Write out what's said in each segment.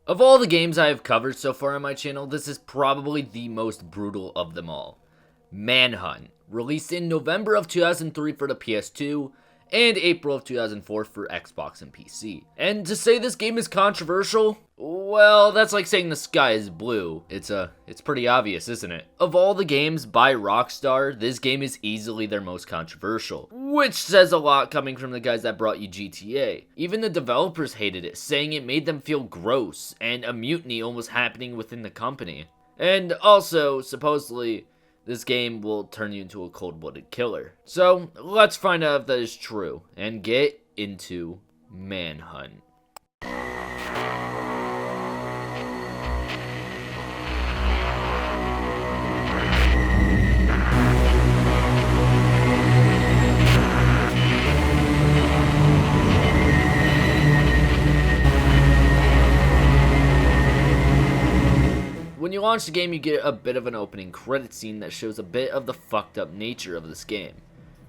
Of all the games I have covered so far on my channel, this is probably the most brutal of them all. Manhunt, released in November of 2003 for the PS2, and April of 2004 for Xbox and PC. And to say this game is controversial, well, that's like saying the sky is blue. It's pretty obvious, isn't it? Of all the games by Rockstar, this game is easily their most controversial, which says a lot coming from the guys that brought you GTA. Even the developers hated it, saying it made them feel gross, and a mutiny almost happening within the company. And also, supposedly, this game will turn you into a cold-blooded killer. So, let's find out if that is true, and get into Manhunt. When you launch the game, you get a bit of an opening credit scene that shows a bit of the fucked up nature of this game.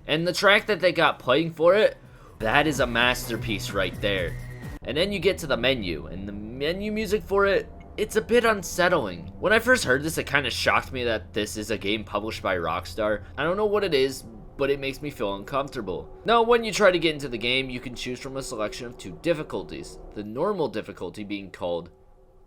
And the track that they got playing for it, that is a masterpiece right there. And then you get to the menu, and the menu music for it, it's a bit unsettling. When I first heard this, it kind of shocked me that this is a game published by Rockstar. I don't know what it is, but it makes me feel uncomfortable. Now, when you try to get into the game, you can choose from a selection of 2 difficulties. The normal difficulty being called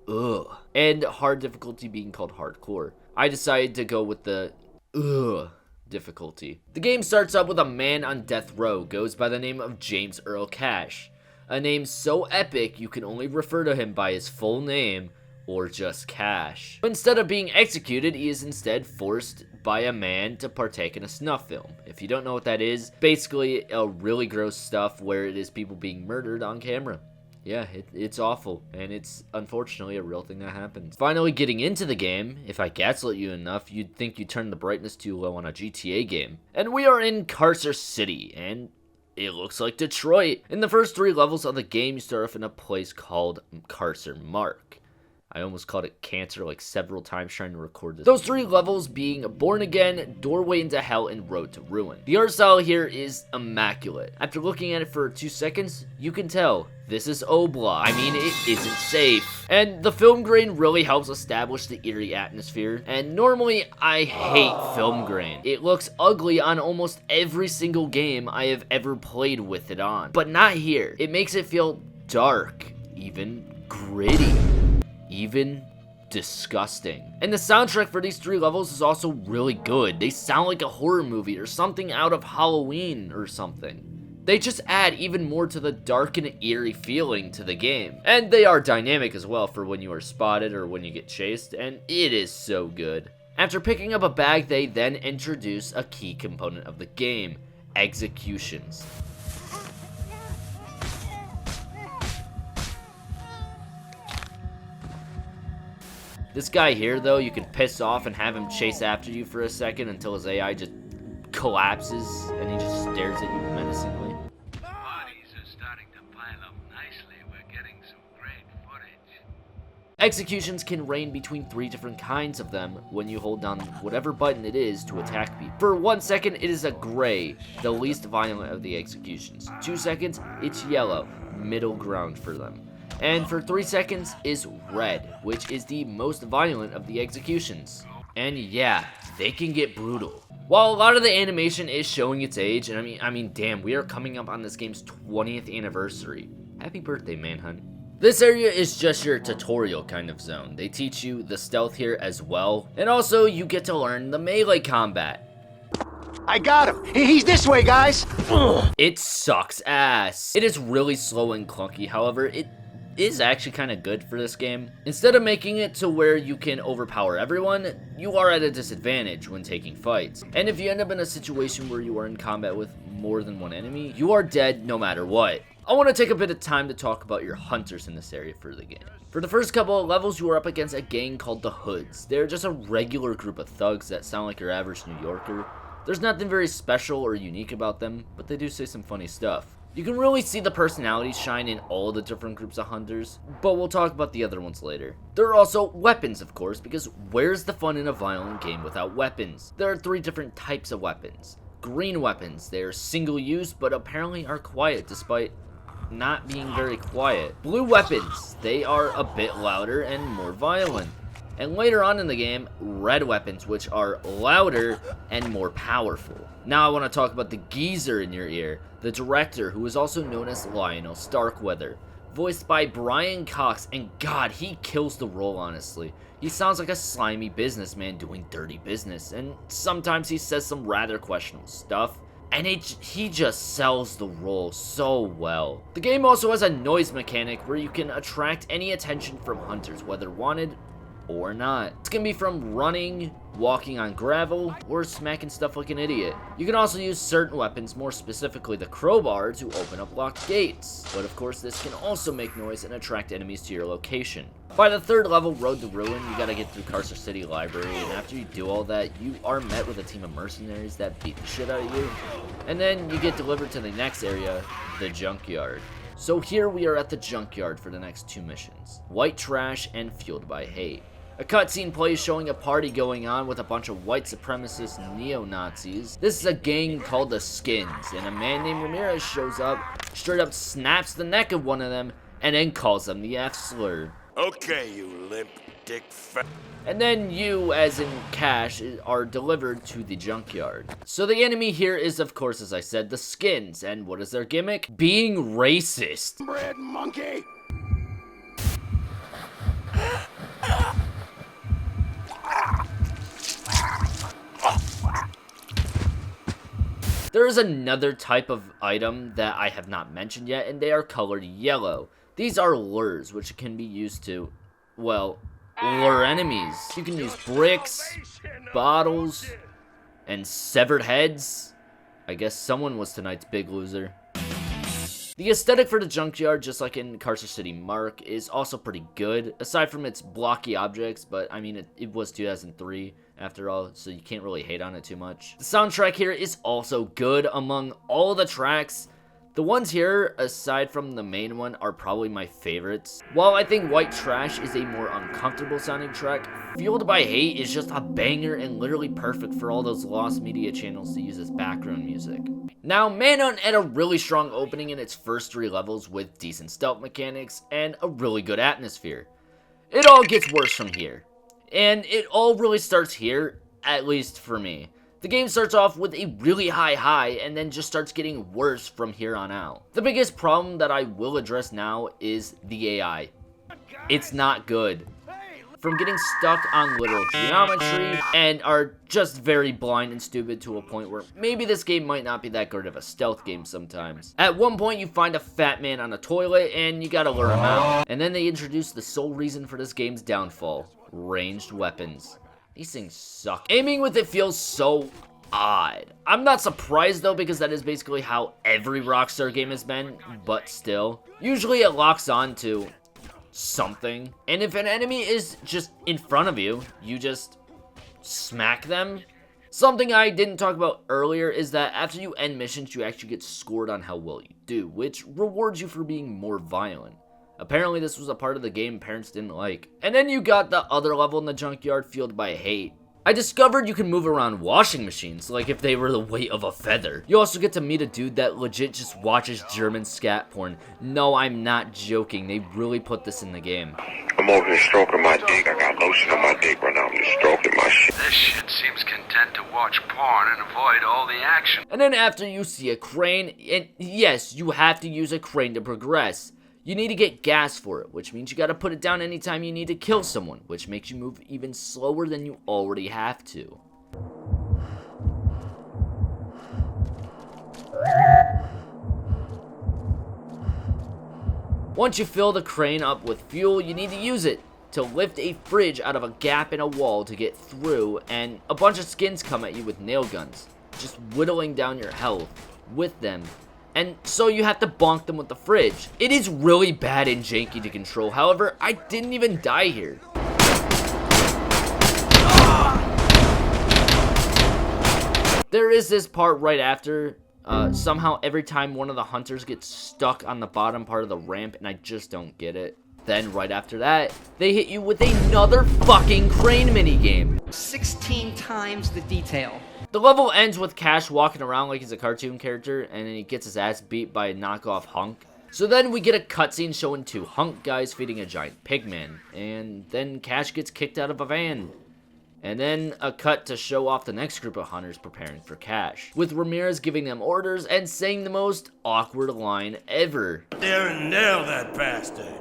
Ugh, and hard difficulty being called hardcore. I decided to go with the Ugh difficulty. The game starts up with a man on death row, goes by the name of James Earl Cash. A name so epic you can only refer to him by his full name or just Cash. Instead of being executed, he is instead forced by a man to partake in a snuff film. If you don't know what that is, basically a really gross stuff where it is people being murdered on camera. Yeah, it's awful, and it's unfortunately a real thing that happens. Finally getting into the game, if I gaslit you enough, you'd think you turned the brightness too low on a GTA game. And we are in Carcer City, and it looks like Detroit. In the first 3 levels of the game, you start off in a place called Carcer Mark. I almost called it Cancer like several times trying to record this. Those 3 levels being Born Again, Doorway into Hell, and Road to Ruin. The art style here is immaculate. After looking at it for 2 seconds, you can tell this is Obla. I mean, it isn't safe. And the film grain really helps establish the eerie atmosphere. And normally, I hate film grain. It looks ugly on almost every single game I have ever played with it on. But not here. It makes it feel dark, even gritty, even disgusting. And the soundtrack for these 3 levels is also really good. They sound like a horror movie or something out of Halloween or something. They just add even more to the dark and eerie feeling to the game. And they are dynamic as well for when you are spotted or when you get chased, and it is so good. After picking up a bag, they then introduce a key component of the game, executions. This guy here, though, you can piss off and have him chase after you for a second until his AI just collapses and he just stares at you menacingly. Bodies are starting to pile up nicely. We're getting some great footage. Executions can range between 3 different kinds of them when you hold down whatever button it is to attack people. For 1 second, it is a gray, the least violent of the executions. 2 seconds, it's yellow, middle ground for them. And for 3 seconds is red, which is the most violent of the executions. And yeah, they can get brutal. While a lot of the animation is showing its age, and I mean, damn, we are coming up on this game's 20th anniversary. Happy birthday, Manhunt. This area is just your tutorial kind of zone. They teach you the stealth here as well, and also you get to learn the melee combat. I got him. He's this way, guys. It sucks ass. It is really slow and clunky, however, it is actually kind of good for this game. Instead of making it to where you can overpower everyone, you are at a disadvantage when taking fights. And if you end up in a situation where you are in combat with more than 1 enemy, you are dead no matter what. I want to take a bit of time to talk about your hunters in this area for the game. For the first couple of levels, you are up against a gang called the Hoods. They're just a regular group of thugs that sound like your average New Yorker. There's nothing very special or unique about them, but they do say some funny stuff. You can really see the personalities shine in all the different groups of hunters, but we'll talk about the other ones later. There are also weapons, of course, because where's the fun in a violent game without weapons? There are 3 different types of weapons. Green weapons, they are single use, but apparently are quiet despite not being very quiet. Blue weapons, they are a bit louder and more violent. And later on in the game, red weapons, which are louder and more powerful. Now I want to talk about the geezer in your ear, the director, who is also known as Lionel Starkweather, voiced by Brian Cox, and God, he kills the role, honestly. He sounds like a slimy businessman doing dirty business, and sometimes he says some rather questionable stuff, and he just sells the role so well. The game also has a noise mechanic where you can attract any attention from hunters, whether wanted or not. It's gonna be from running, walking on gravel, or smacking stuff like an idiot. You can also use certain weapons, more specifically the crowbar, to open up locked gates. But of course, this can also make noise and attract enemies to your location. By the third level, Road to Ruin, you gotta get through Carcer City Library, and after you do all that, you are met with a team of mercenaries that beat the shit out of you. And then you get delivered to the next area, the Junkyard. So here we are at the Junkyard for the next 2 missions. White Trash and Fueled by Hate. A cutscene plays showing a party going on with a bunch of white supremacist neo-Nazis. This is a gang called the Skins, and a man named Ramirez shows up, straight up snaps the neck of one of them, and then calls them the F-slur. Okay, you limp dick And then you, as in Cash, are delivered to the Junkyard. So the enemy here is, of course, as I said, the Skins, and what is their gimmick? Being racist. Bread monkey. There is another type of item that I have not mentioned yet, and they are colored yellow. These are lures, which can be used to, well, lure enemies. You can use bricks, bottles, and severed heads. I guess someone was tonight's big loser. The aesthetic for the Junkyard, just like in Carcer City Mark, is also pretty good, aside from its blocky objects, but I mean, it was 2003 after all, so you can't really hate on it too much. The soundtrack here is also good. Among all the tracks, the ones here, aside from the main one, are probably my favorites. While I think White Trash is a more uncomfortable sounding track, Fueled by Hate is just a banger and literally perfect for all those lost media channels to use as background music. Now, Manhunt had a really strong opening in its first 3 levels with decent stealth mechanics and a really good atmosphere. It all gets worse from here. And it all really starts here, at least for me. The game starts off with a really high high and then just starts getting worse from here on out. The biggest problem that I will address now is the AI. It's not good. From getting stuck on literal geometry and are just very blind and stupid to a point where maybe this game might not be that good of a stealth game sometimes. At one point you find a fat man on a toilet and you gotta lure him out. And then they introduce the sole reason for this game's downfall: ranged weapons. These things suck. Aiming with it feels so odd. I'm not surprised though, because that is basically how every Rockstar game has been, but still. Usually it locks on to something, and if an enemy is just in front of you, you just smack them. Something I didn't talk about earlier is that after you end missions, you actually get scored on how well you do, which rewards you for being more violent. Apparently this was a part of the game parents didn't like. And then you got the other level in the Junkyard, Fueled by Hate. I discovered you can move around washing machines, like if they were the weight of a feather. You also get to meet a dude that legit just watches German scat porn. No, I'm not joking. They really put this in the game. I'm over here stroking my dick. I got lotion on my dick right now. I'm just stroking my shit. This shit seems content to watch porn and avoid all the action. And then after you see a crane, and yes, you have to use a crane to progress. You need to get gas for it, which means you gotta put it down anytime you need to kill someone, which makes you move even slower than you already have to. Once you fill the crane up with fuel, you need to use it to lift a fridge out of a gap in a wall to get through, and a bunch of skins come at you with nail guns, just whittling down your health with them. And so you have to bonk them with the fridge. It is really bad and janky to control. However, I didn't even die here. There is this part right after. Somehow every time one of the hunters gets stuck on the bottom part of the ramp, and I just don't get it. Then right after that, they hit you with another fucking crane minigame. 16 times the detail. The level ends with Cash walking around like he's a cartoon character, and then he gets his ass beat by a knockoff hunk. So then we get a cutscene showing 2 hunk guys feeding a giant pigman, and then Cash gets kicked out of a van. And then a cut to show off the next group of hunters preparing for Cash, with Ramirez giving them orders and saying the most awkward line ever. There and nail that bastard.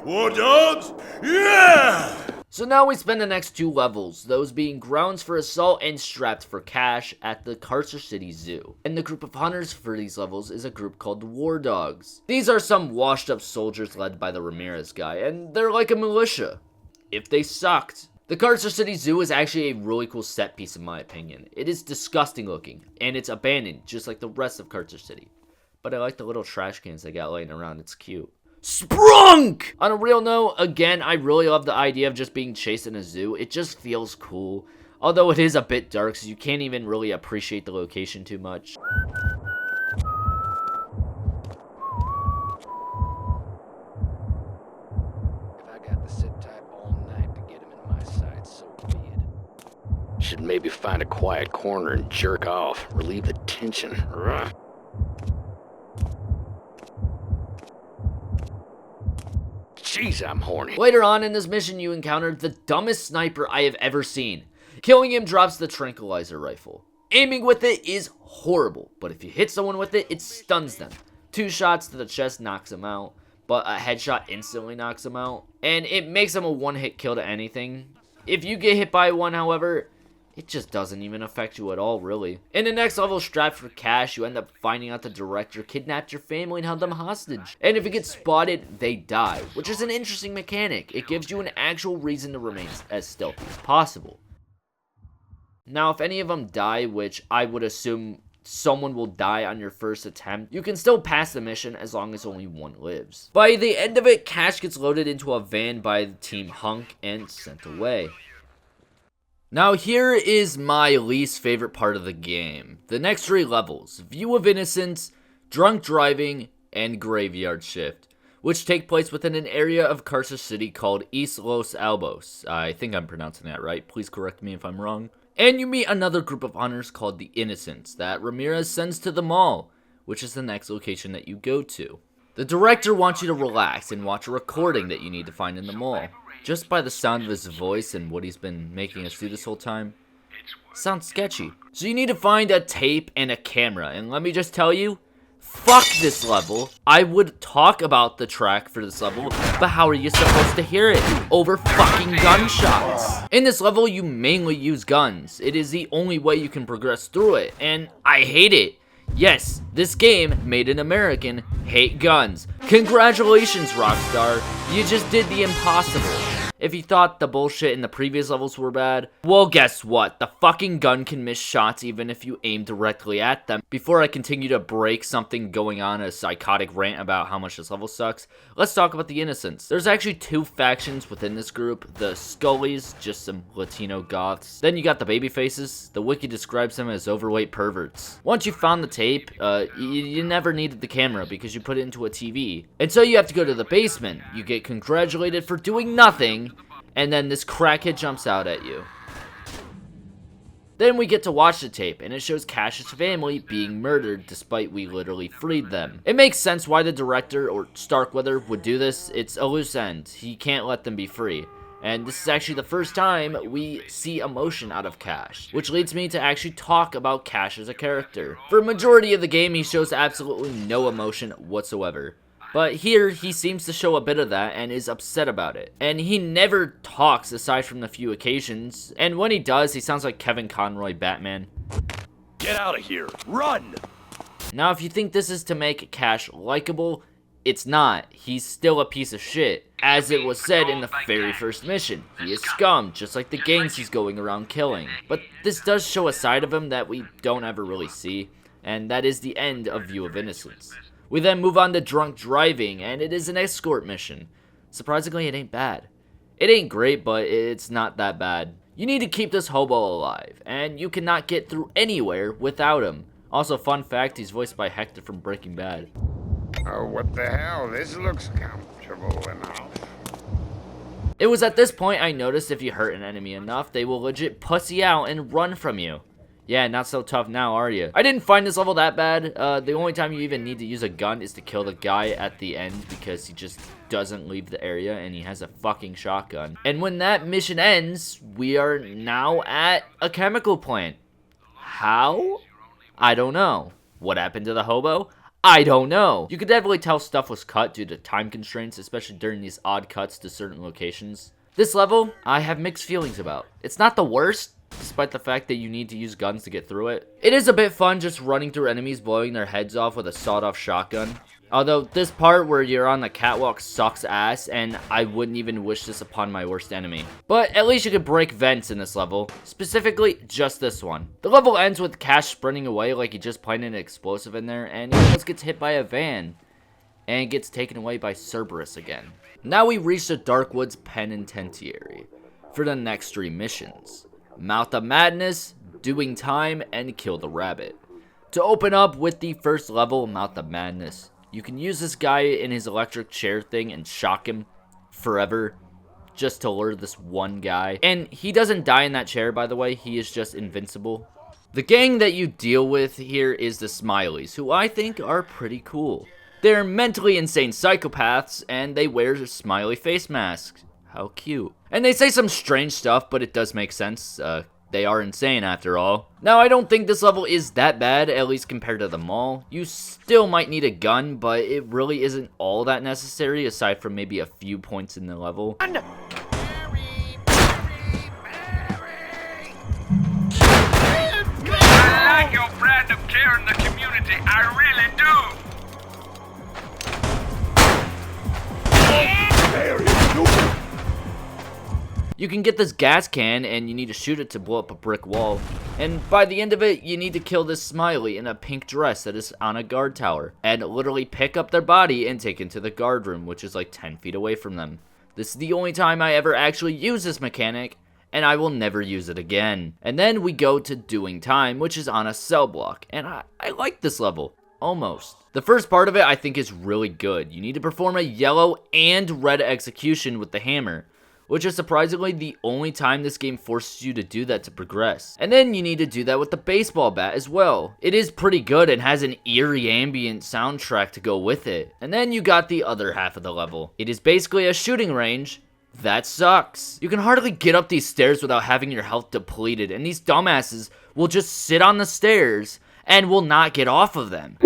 War dogs? Yeah! So now we spend the next 2 levels, those being grounds for assault and strapped for Cash at the Carcer City Zoo. And the group of hunters for these levels is a group called War Dogs. These are some washed up soldiers led by the Ramirez guy, and they're like a militia. If they sucked. The Carcer City Zoo is actually a really cool set piece in my opinion. It is disgusting looking, and it's abandoned just like the rest of Carcer City. But I like the little trash cans they got laying around, it's cute. Sprunk! On a real note, again, I really love the idea of just being chased in a zoo. It just feels cool. Although it is a bit dark, so you can't even really appreciate the location too much. If I got to sit tight all night to get him in my sights, so be it. Should maybe find a quiet corner and jerk off, relieve the tension. Jeez, I'm horny. Later on in this mission, you encounter the dumbest sniper I have ever seen. Killing him drops the tranquilizer rifle. Aiming with it is horrible, but if you hit someone with it, it stuns them. 2 shots to the chest knocks them out, but a headshot instantly knocks them out. And it makes them a 1-hit kill to anything. If you get hit by one, however, it just doesn't even affect you at all, really. In the next level, strapped for Cash, you end up finding out the director kidnapped your family and held them hostage. And if you get spotted, they die, which is an interesting mechanic. It gives you an actual reason to remain as stealthy as possible. Now, if any of them die, which I would assume someone will die on your first attempt, you can still pass the mission as long as only one lives. By the end of it, Cash gets loaded into a van by the Team Hunk and sent away. Now here is my least favorite part of the game. The next 3 levels, View of Innocence, Drunk Driving, and Graveyard Shift, which take place within an area of Carson City called East Los Albos. I think I'm pronouncing that right, please correct me if I'm wrong. And you meet another group of hunters called the Innocence that Ramirez sends to the mall, which is the next location that you go to. The director wants you to relax and watch a recording that you need to find in the mall. Just by the sound of his voice and what he's been making us do this whole time, sounds sketchy. So you need to find a tape and a camera, and let me just tell you, fuck this level. I would talk about the track for this level, but how are you supposed to hear it? Over fucking gunshots. In this level, you mainly use guns. It is the only way you can progress through it, and I hate it. Yes, this game, made in American, hate guns. Congratulations, Rockstar. You just did the impossible. If you thought the bullshit in the previous levels were bad, well, guess what? The fucking gun can miss shots even if you aim directly at them. Before I continue to break something going on a psychotic rant about how much this level sucks, let's talk about the Innocents. There's actually 2 factions within this group. The Scullies, just some Latino goths. Then you got the Babyfaces. The wiki describes them as overweight perverts. Once you found the tape, you never needed the camera because you put it into a TV. And so you have to go to the basement. You get congratulated for doing nothing, and then this crackhead jumps out at you. Then we get to watch the tape, and it shows Cash's family being murdered despite we literally freed them. It makes sense why the director, or Starkweather, would do this. It's a loose end. He can't let them be free. And this is actually the first time we see emotion out of Cash, which leads me to actually talk about Cash as a character. For a majority of the game, he shows absolutely no emotion whatsoever. But here, he seems to show a bit of that and is upset about it. And he never talks aside from the few occasions. And when he does, he sounds like Kevin Conroy Batman. Get out of here! Run! Now, if you think this is to make Cash likable, it's not. He's still a piece of shit. As it was said in the very first mission, he is scum, just like the gangs he's going around killing. But this does show a side of him that we don't ever really see, and that is the end of View of Innocence. We then move on to Drunk Driving, and it is an escort mission. Surprisingly, it ain't bad. It ain't great, but it's not that bad. You need to keep this hobo alive, and you cannot get through anywhere without him. Also, fun fact, he's voiced by Hector from Breaking Bad. Oh, what the hell? This looks comfortable enough. It was at this point I noticed if you hurt an enemy enough, they will legit pussy out and run from you. Yeah, not so tough now, are you? I didn't find this level that bad. The only time you even need to use a gun is to kill the guy at the end because he just doesn't leave the area and he has a fucking shotgun. And when that mission ends, we are now at a chemical plant. How? I don't know. What happened to the hobo? I don't know. You could definitely tell stuff was cut due to time constraints, especially during these odd cuts to certain locations. This level, I have mixed feelings about. It's not the worst, despite the fact that you need to use guns to get through it. It is a bit fun just running through enemies, blowing their heads off with a sawed-off shotgun. Although, this part where you're on the catwalk sucks ass, and I wouldn't even wish this upon my worst enemy. But at least you could break vents in this level, specifically just this one. The level ends with Cash sprinting away like he just planted an explosive in there, and he almost gets hit by a van, and gets taken away by Cerberus again. Now we reach the Darkwoods Penitentiary for the next 3 missions. Mouth of Madness, Doing Time, and Kill the Rabbit. To open up with the first level, Mouth of Madness, you can use this guy in his electric chair thing and shock him forever just to lure this one guy. And he doesn't die in that chair, by the way. He is just invincible. The gang that you deal with here is the Smileys, who I think are pretty cool. They're mentally insane psychopaths, and they wear smiley face masks. How cute. And they say some strange stuff, but it does make sense. They are insane after all. Now, I don't think this level is that bad, at least compared to the mall. You still might need a gun, but it really isn't all that necessary, aside from maybe a few points in the level. I like your brand of care in the community. I really do. You can get this gas can, and you need to shoot it to blow up a brick wall. And by the end of it, you need to kill this Smiley in a pink dress that is on a guard tower, and literally pick up their body and take it to the guard room, which is like 10 feet away from them. This is the only time I ever actually use this mechanic, and I will never use it again. And then we go to Doing Time, which is on a cell block, and I like this level. Almost. The first part of it I think is really good. You need to perform a yellow and red execution with the hammer, which is surprisingly the only time this game forces you to do that to progress. And then you need to do that with the baseball bat as well. It is pretty good and has an eerie ambient soundtrack to go with it. And then you got the other half of the level. It is basically a shooting range. That sucks. You can hardly get up these stairs without having your health depleted, and these dumbasses will just sit on the stairs and will not get off of them.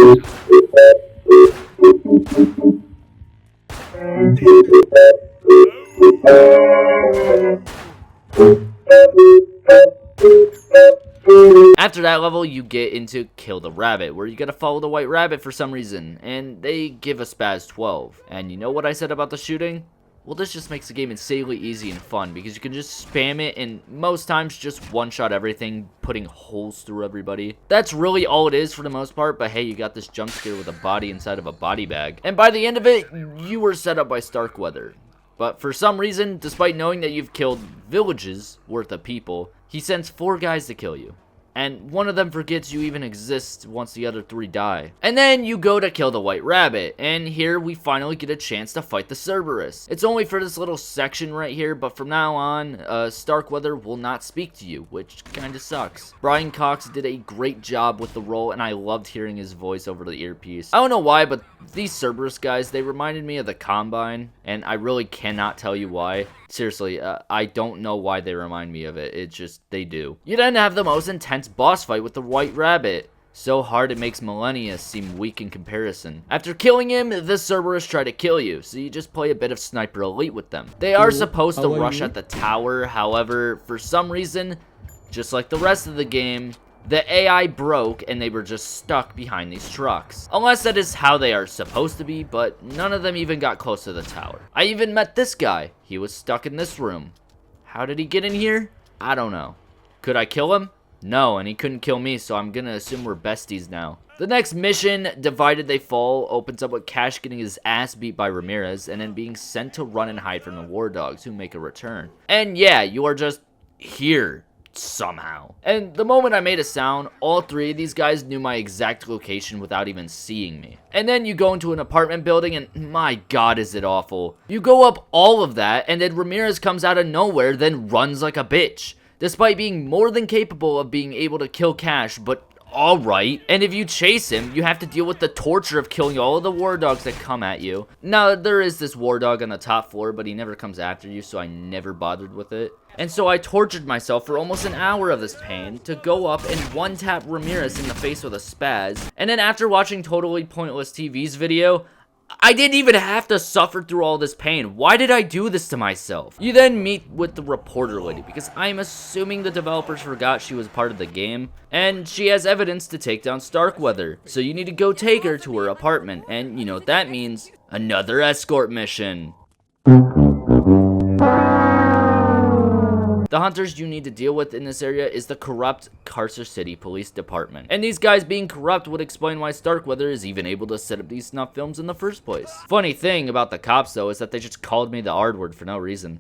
After that level, you get into Kill the Rabbit, where you gotta follow the white rabbit for some reason, and they give a spaz 12. And you know what I said about the shooting? Well, this just makes the game insanely easy and fun, because you can just spam it and most times just one-shot everything, putting holes through everybody. That's really all it is for the most part, but hey, you got this jump scare with a body inside of a body bag. And by the end of it, you were set up by Starkweather. But for some reason, despite knowing that you've killed villages worth of people, he sends 4 guys to kill you. And one of them forgets you even exist once the other 3 die. And then you go to kill the white rabbit, and here we finally get a chance to fight the Cerberus. It's only for this little section right here, but from now on, Starkweather will not speak to you, which kinda sucks. Brian Cox did a great job with the role, and I loved hearing his voice over the earpiece. I don't know why, but these Cerberus guys, they reminded me of the Combine, and I really cannot tell you why. Seriously, I don't know why they remind me of it. It just, they do. You then have the most intense boss fight with the white rabbit. So hard it makes Millennia seem weak in comparison. After killing him, the Cerberus try to kill you, so you just play a bit of Sniper Elite with them. They are supposed to rush at the tower, however, for some reason, just like the rest of the game, the AI broke and they were just stuck behind these trucks. Unless that is how they are supposed to be, but none of them even got close to the tower. I even met this guy. He was stuck in this room. How did he get in here? I don't know. Could I kill him? No, and he couldn't kill me, so I'm gonna assume we're besties now. The next mission, Divided They Fall, opens up with Cash getting his ass beat by Ramirez and then being sent to run and hide from the war dogs who make a return. And yeah, you are just here. Somehow. And the moment I made a sound, all 3 of these guys knew my exact location without even seeing me. And then you go into an apartment building and my god is it awful. You go up all of that and then Ramirez comes out of nowhere then runs like a bitch. despite being more than capable of being able to kill Cash, but alright. And if you chase him, you have to deal with the torture of killing all of the war dogs that come at you. Now, there is this war dog on the top floor, but he never comes after you, so I never bothered with it. And so I tortured myself for almost an hour of this pain to go up and one-tap Ramirez in the face with a spaz. And then after watching Totally Pointless TV's video, I didn't even have to suffer through all this pain. Why did I do this to myself? You then meet with the reporter lady, because I'm assuming the developers forgot she was part of the game, and she has evidence to take down Starkweather. So you need to go take her to her apartment, and you know what that means? Another escort mission. The hunters you need to deal with in this area is the corrupt Carcer City Police Department. And these guys being corrupt would explain why Starkweather is even able to set up these snuff films in the first place. Funny thing about the cops though is that they just called me the R word for no reason.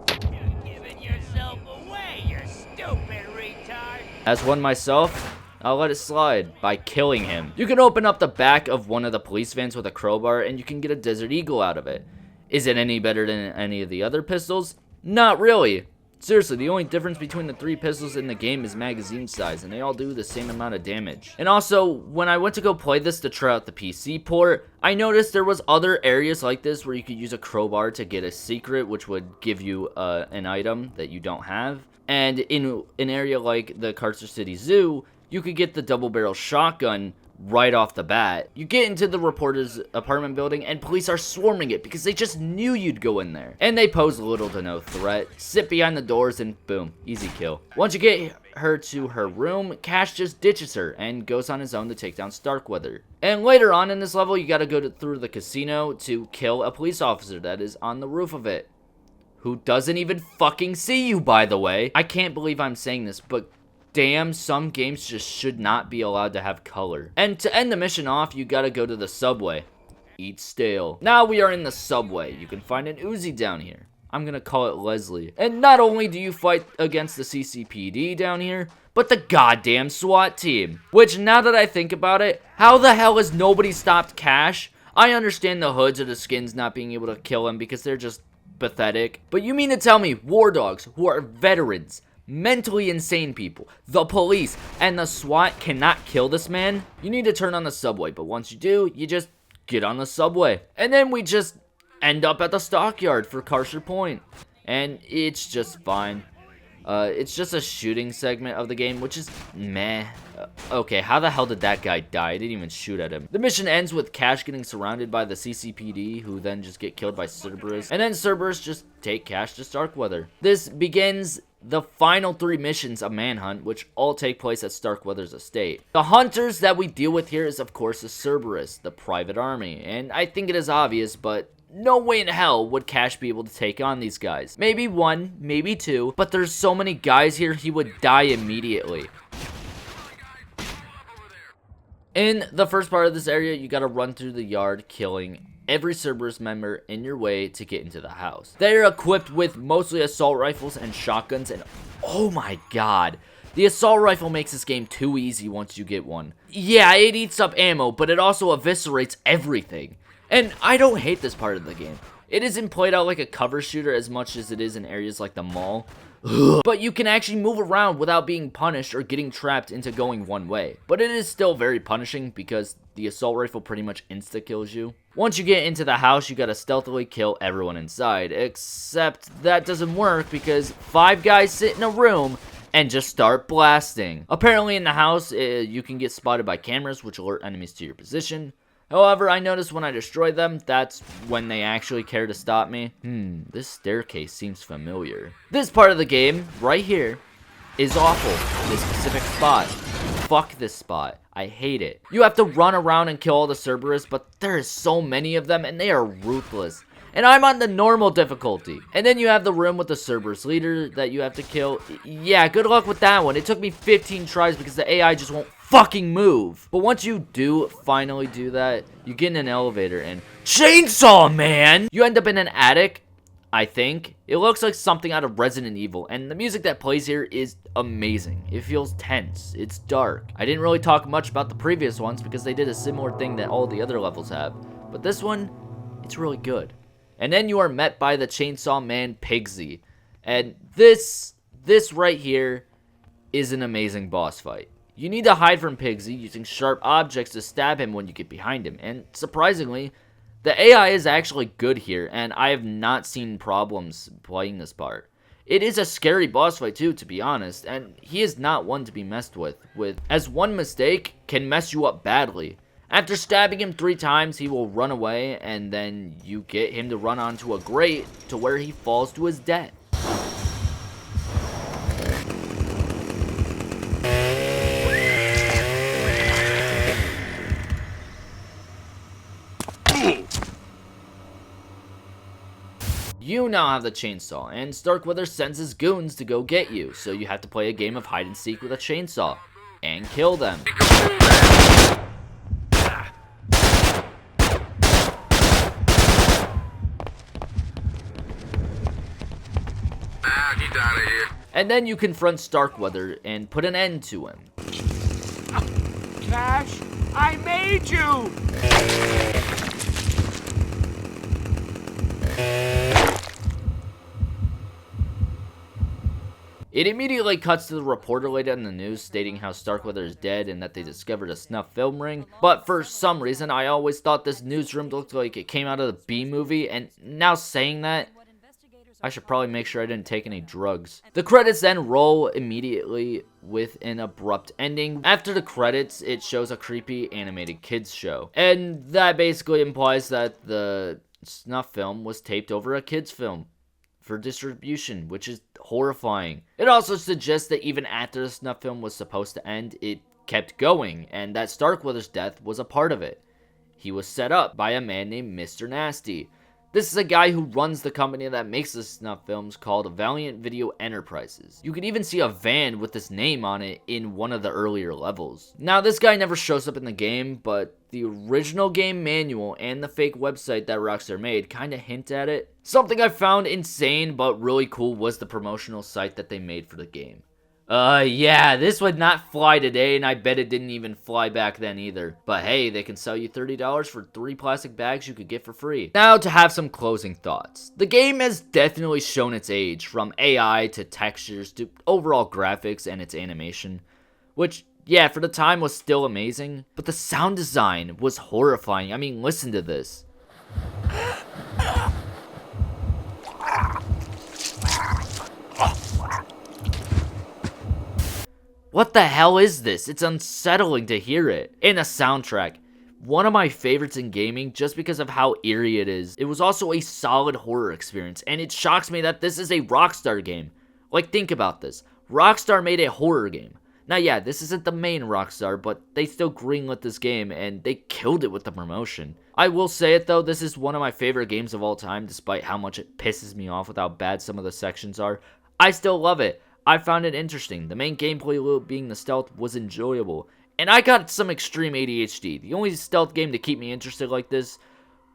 You're giving yourself away, you stupid retard. As one myself, I'll let it slide by killing him. You can open up the back of one of the police vans with a crowbar and you can get a Desert Eagle out of it. Is it any better than any of the other pistols? Not really. Seriously, the only difference between the 3 pistols in the game is magazine size, and they all do the same amount of damage. And also, when I went to go play this to try out the PC port, I noticed there was other areas like this where you could use a crowbar to get a secret, which would give you an item that you don't have. And in an area like the Carcer City Zoo, you could get the double-barrel shotgun right off the bat. You get into the reporter's apartment building and police are swarming it because they just knew you'd go in there. And they pose little to no threat, sit behind the doors, and boom, easy kill. Once you get her to her room, Cash just ditches her and goes on his own to take down Starkweather. And later on in this level, you gotta go through the casino to kill a police officer that is on the roof of it, who doesn't even fucking see you, by the way. I can't believe I'm saying this, but damn, some games just should not be allowed to have color. And to end the mission off, you gotta go to the subway. Eat stale. Now we are in the subway. You can find an Uzi down here. I'm gonna call it Leslie. And not only do you fight against the CCPD down here, but the goddamn SWAT team. Which, now that I think about it, how the hell has nobody stopped Cash? I understand the hoods or the skins not being able to kill him because they're just pathetic. But you mean to tell me war dogs who are veterans, mentally insane people, the police, and the SWAT cannot kill this man? You need to turn on the subway, but once you do, you just get on the subway. And then we just end up at the stockyard for Carcer Point. And it's just fine. It's just a shooting segment of the game, which is meh. Okay, how the hell did that guy die? I didn't even shoot at him. The mission ends with Cash getting surrounded by the CCPD, who then just get killed by Cerberus. And then Cerberus just take Cash to Starkweather. This begins the final 3 missions of Manhunt, which all take place at Starkweather's estate. The hunters that we deal with here is, of course, the Cerberus, the private army. And I think it is obvious, but no way in hell would Cash be able to take on these guys. Maybe 1, maybe 2, but there's so many guys here, he would die immediately. In the first part of this area, you gotta run through the yard, killing every Cerberus member in your way to get into the house. They are equipped with mostly assault rifles and shotguns, and oh my god, the assault rifle makes this game too easy once you get one. Yeah, it eats up ammo, but it also eviscerates everything. And I don't hate this part of the game. It isn't played out like a cover shooter as much as it is in areas like the mall. But you can actually move around without being punished or getting trapped into going one way. But it is still very punishing because the assault rifle pretty much insta-kills you. Once you get into the house, you gotta stealthily kill everyone inside. Except that doesn't work because 5 guys sit in a room and just start blasting. Apparently in the house, you can get spotted by cameras which alert enemies to your position. However, I noticed when I destroy them, that's when they actually care to stop me. This staircase seems familiar. This part of the game, right here, is awful. This specific spot. Fuck this spot. I hate it. You have to run around and kill all the Cerberus, but there is so many of them, and they are ruthless. And I'm on the normal difficulty. And then you have the room with the Cerberus leader that you have to kill. Yeah, good luck with that one. It took me 15 tries because the AI just won't fucking move. But once you do finally do that, you get in an elevator and chainsaw man! You end up in an attic, I think. It looks like something out of Resident Evil, and the music that plays here is amazing. It feels tense. It's dark. I didn't really talk much about the previous ones because they did a similar thing that all the other levels have. But this one, it's really good. And then you are met by the Chainsaw Man Pigsy. And this this right here is an amazing boss fight. You need to hide from Pigsy using sharp objects to stab him when you get behind him, and surprisingly, the AI is actually good here, and I have not seen problems playing this part. It is a scary boss fight too, to be honest, and he is not one to be messed with, as one mistake can mess you up badly. After stabbing him 3 times, he will run away, and then you get him to run onto a grate to where he falls to his death. You now have the chainsaw, and Starkweather sends his goons to go get you, so you have to play a game of hide and seek with a chainsaw, and kill them. Get out of here. And then you confront Starkweather and put an end to him. Cash, I made you! It immediately cuts to the reporter later in the news stating how Starkweather is dead and that they discovered a snuff film ring. But for some reason, I always thought this newsroom looked like it came out of the B movie, and now saying that, I should probably make sure I didn't take any drugs. The credits then roll immediately with an abrupt ending. After the credits, it shows a creepy animated kids show. And that basically implies that the snuff film was taped over a kids film for distribution, which is horrifying. It also suggests that even after the snuff film was supposed to end, it kept going, and that Starkweather's death was a part of it. He was set up by a man named Mr. Nasty. This is a guy who runs the company that makes the snuff films called Valiant Video Enterprises. You can even see a van with his name on it in one of the earlier levels. Now, this guy never shows up in the game, but the original game manual and the fake website that Rockstar made kind of hint at it. Something I found insane but really cool was the promotional site that they made for the game. Yeah, this would not fly today, and I bet it didn't even fly back then either. But hey, they can sell you $30 for 3 plastic bags you could get for free. Now to have some closing thoughts. The game has definitely shown its age, from AI to textures to overall graphics and its animation, which, yeah, for the time was still amazing, but the sound design was horrifying. I mean, listen to this. What the hell is this? It's unsettling to hear it. And the soundtrack. One of my favorites in gaming just because of how eerie it is. It was also a solid horror experience, and it shocks me that this is a Rockstar game. Like, think about this. Rockstar made a horror game. Now, yeah, this isn't the main Rockstar, but they still greenlit this game, and they killed it with the promotion. I will say it though, this is one of my favorite games of all time, despite how much it pisses me off with how bad some of the sections are. I still love it. I found it interesting. The main gameplay loop being the stealth was enjoyable. And I got some extreme ADHD. The only stealth game to keep me interested like this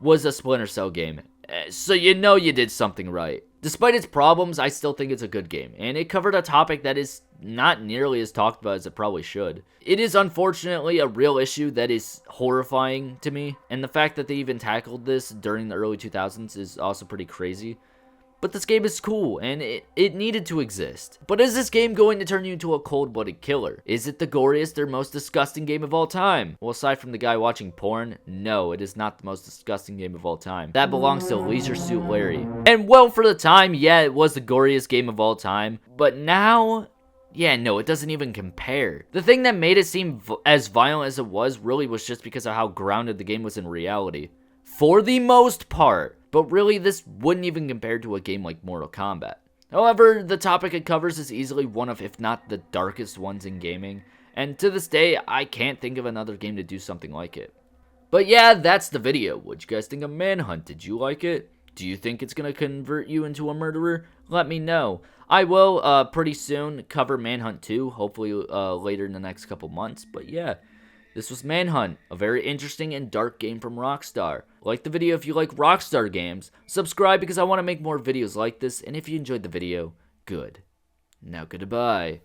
was a Splinter Cell game. So you know you did something right. Despite its problems, I still think it's a good game. And it covered a topic that is not nearly as talked about as it probably should. It is unfortunately a real issue that is horrifying to me. And the fact that they even tackled this during the early 2000s is also pretty crazy. But this game is cool, and it needed to exist. But is this game going to turn you into a cold-blooded killer? Is it the goriest or most disgusting game of all time? Well, aside from the guy watching porn, no, it is not the most disgusting game of all time. That belongs to Leisure Suit Larry. And well, for the time, yeah, it was the goriest game of all time. But now, yeah, no, it doesn't even compare. The thing that made it seem as violent as it was really was just because of how grounded the game was in reality. For the most part. But really, this wouldn't even compare to a game like Mortal Kombat. However, the topic it covers is easily one of, if not the darkest ones in gaming, and to this day, I can't think of another game to do something like it. But yeah, that's the video. What'd you guys think of Manhunt? Did you like it? Do you think it's gonna convert you into a murderer? Let me know. I will, pretty soon, cover Manhunt 2, hopefully, later in the next couple months, but yeah. This was Manhunt, a very interesting and dark game from Rockstar. Like the video if you like Rockstar games, subscribe because I want to make more videos like this, and if you enjoyed the video, good. Now goodbye.